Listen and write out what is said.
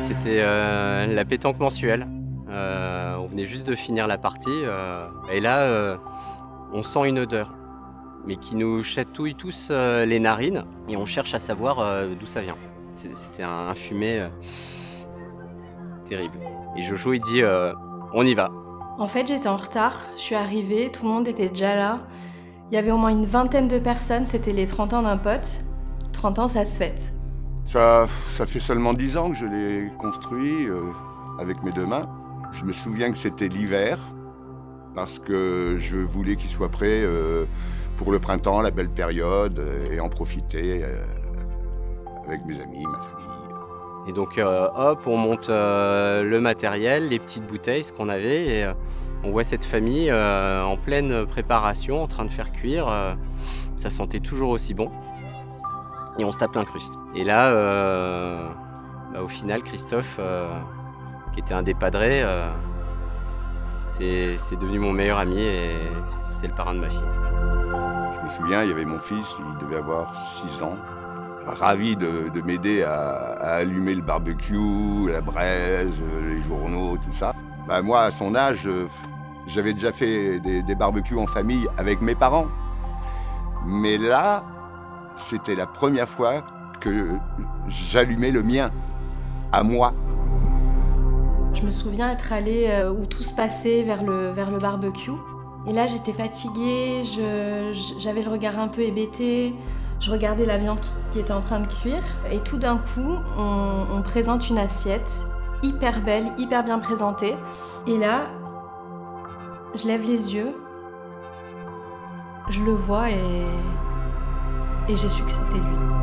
C'était la pétanque mensuelle. On venait juste de finir la partie et là, on sent une odeur, mais qui nous chatouille tous les narines et on cherche à savoir d'où ça vient. C'était un fumet terrible. Et Jojo, il dit on y va. En fait, j'étais en retard, je suis arrivée, tout le monde était déjà là. Il y avait au moins une vingtaine de personnes, c'était les 30 ans d'un pote. 30 ans, ça se fête. Ça fait seulement 10 ans que je l'ai construit avec mes deux mains. Je me souviens que c'était l'hiver, parce que je voulais qu'il soit prêt pour le printemps, la belle période, et en profiter avec mes amis, ma famille. Et donc hop, on monte le matériel, les petites bouteilles, ce qu'on avait, et on voit cette famille en pleine préparation, en train de faire cuire. Ça sentait toujours aussi bon. Et on se tape l'incruste. Et là, au final, Christophe, qui était un des padrés, c'est devenu mon meilleur ami et c'est le parrain de ma fille. Je me souviens, il y avait mon fils, il devait avoir 6 ans. Ravi de m'aider à allumer le barbecue, la braise, les journaux, tout ça. Moi, à son âge, j'avais déjà fait des barbecues en famille avec mes parents. Mais là, c'était la première fois que j'allumais le mien, à moi. Je me souviens être allée où tout se passait vers le barbecue. Et là, j'étais fatiguée, j'avais le regard un peu hébété. Je regardais la viande qui était en train de cuire. Et tout d'un coup, on présente une assiette hyper belle, hyper bien présentée. Et là, je lève les yeux, je le vois et j'ai su que c'était lui.